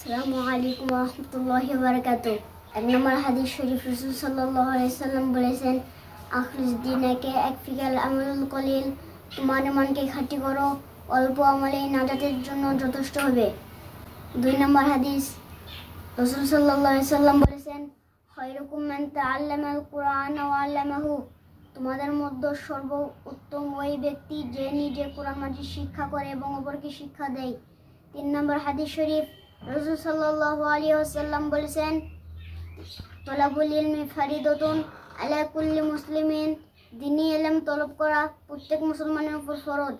আসসালামু আলাইকুম ওয়া রাহমাতুল্লাহি ওয়া বারাকাতুহু। এক নম্বর হাদিস শরীফ রাসূল সাল্লাল্লাহু আলাইহি সাল্লাম বলেছেন, আখরিজ দিনাকে একফিকাল আমালুল কলিল, তোমার ইমানকে খাঁটি করো, অল্প আমলেই নাজাতের জন্য যথেষ্ট হবে। দুই নম্বর হাদিস রাসূল সাল্লাল্লাহু আলাইহি সাল্লাম বলেছেন, খায়রুকুম মান তাআল্লামাল কুরআন ওয়া আল্লামাহু, তোমাদের মধ্যে সর্বোত্তম ওই ব্যক্তি যে নিজে কোরআন মাজিদ শিক্ষা করে এবং অপরকে শিক্ষা দেয়। তিন নম্বর হাদিস শরীফ রাসূল সাল্লাল্লাহু আলাইহি ওয়াসাল্লাম বলেছেন, তলাবুল ইলমি ফারিদাতুন আলা কুল্লি মুসলিমিন, দ্বীনি ইলম তলব করা প্রত্যেক মুসলমানের উপর ফরজ।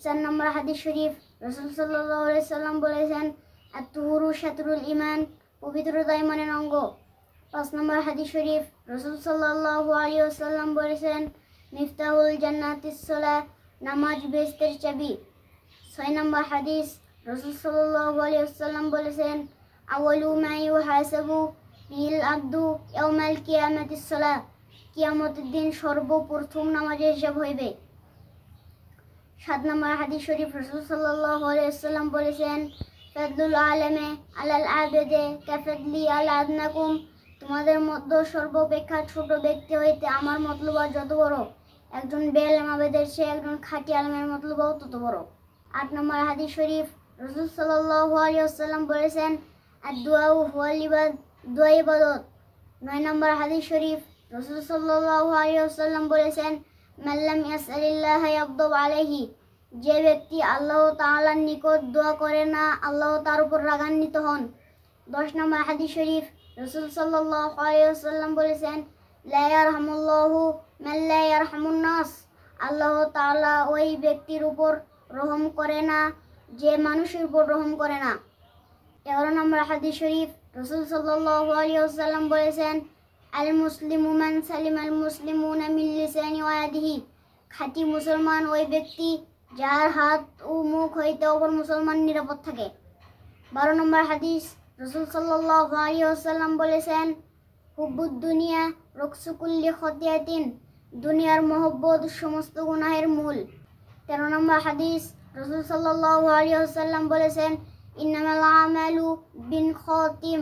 চার নম্বর হাদিস শরীফ রাসূল সাল্লাল্লাহু আলাইহি ওয়াসাল্লাম বলেছেন, আত-তুহুরু শাতরুল ঈমান, পবিত্রতা ঈমানের অঙ্গ। পাঁচ নম্বর হাদিস শরীফ রাসূল সাল্লাল্লাহু আলাইহি ওয়াসাল্লাম বলেছেন, মিফতাহুল জান্নাতিস সালাহ, নামাজ বেহেশতের চাবি। ছয় নম্বর হাদিস রাসূল সাল্লাল্লাহু আলাইহি ওয়াসাল্লাম বলেছেন, আউয়ালু মা ইউহাসাবু বিল আবদু ইয়াউমাল কিয়ামাতিস সালাহ, কিয়ামতের দিন সর্বপ্রথম নামাজের হিসাব হইবে। সাত নম্বর হাদিস শরীফ রাসূল সাল্লাল্লাহু আলাইহি ওয়াসাল্লাম বলেছেন, ফাদলুল আলামে আলাল আবেদে কাফাদলি আলা আদনাকুম, তোমাদের মধ্যে সর্বাপেক্ষা ছোট ব্যক্তি হইতে আমার মতলব যত বড়, একজন বেআলেম আবেদের চেয়ে একজন খাঁটি আলেমের মতলবও তত বড়। আট নম্বর হাদিস শরীফ রাসূল সাল্লাল্লাহু আলাইহি ওয়াসাল্লাম বলেছেন, আদ-দুআউ হুয়াল ইবাদ, দোয়া ইবাদত। নয় নম্বর হাদিস শরীফ রাসূল সাল্লাল্লাহু আলাইহি ওয়াসাল্লাম বলেছেন, মান লাম ইয়াসআলিল্লাহ ইয়াগদাব আলাইহি, যে ব্যক্তি আল্লাহ তাআলার নিকট দোয়া করে না, আল্লাহ তার উপর রাগান্বিত হন। 10 নম্বর হাদিস শরীফ রাসূল সাল্লাল্লাহু আলাইহি ওয়াসাল্লাম বলেছেন, লা ইয়ারহামুল্লাহু মান লা ইয়ারহামুন নাস, আল্লাহ তাআলা ওই ব্যক্তির উপর রহম করে না যে মানুষের উপর রহম করে না। 11 নম্বর হাদিস শরীফ রাসূল সাল্লাল্লাহু আলাইহি ওয়াসাল্লাম বলেছেন, আল মুসলিমু মান সালিমাল মুসলিমুনা মিন লিসানি ওয়া ইয়াদিহি, খাঁটি মুসলমান ওই ব্যক্তি যার হাত ও মুখ হইতে অপর মুসলমান নিরাপদ থাকে। 12 নম্বর হাদিস রাসূল সাল্লাল্লাহু আলাইহি ওয়াসাল্লাম বলেছেন, হুব্বুদ দুনিয়া রুকসু কুল্লি খতিয়াতিন, দুনিয়ার মহব্বত সমস্ত গুনাহের মূল। 13 নম্বর হাদিস রাসূল সাল্লাল্লাহু আলাইহি ওয়াসাল্লাম বলেছেন, ইন্নামাল আমালু বিন খাতিম,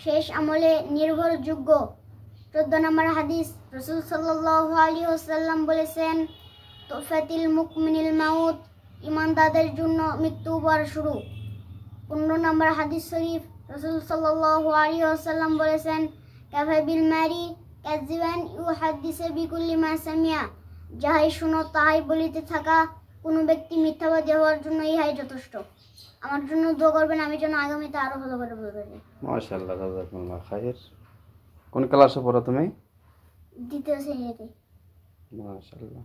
শেষ আমলে নির্ভরযোগ্য। 14 নম্বর হাদিস রাসূল সাল্লাল্লাহু আলাইহি ওয়াসাল্লাম বলেছেন, তুফাতিল মুকমিনিল মাউত, ঈমানদারদের জন্য মৃত্যু উপহার শুরু। 15 নম্বর হাদিস শরীফ রাসূল সাল্লাল্লাহু আলাইহি ওয়াসাল্লাম বলেছেন, কাফা বিল মারি কাযিবান ইউহাদ্দিসু বিকুল্লি মা সামিয়া, যাহাই শুনো তাহাই বলিতে থাকা, কোনো ব্যক্তি মিথ্যাবাদী হওয়ার জন্য ইহাই যথেষ্ট। আমার জন্য দোয়া করবেন, আমি যেন আগামীতে আরো ভালো করে বলতে পারি। মাশাআল্লাহ, জাযাকুমুল্লাহ খাইর। কোন ক্লাসে পড়ো তুমি? দ্বিতীয় শ্রেণীতে। মাশাআল্লাহ।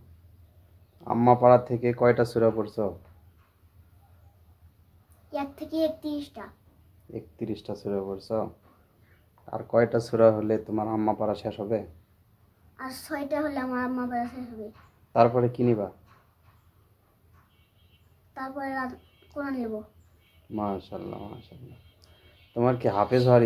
আম্মা পাড়া থেকে কয়টা সূরা পড়ছো? 1 থেকে 31টা। 31টা সূরা পড়ছো। আর কয়টা সূরা হলে তোমার আম্মা পাড়া শেষ হবে? আর 6টা হলে আমার আম্মা বাড়া শেষ হবে। তারপরে কি নিবা? তারপরে কোরআন নেব। মাশাআল্লাহ, মাশাআল্লাহ। তোমার কি হাফেজ হওয়ার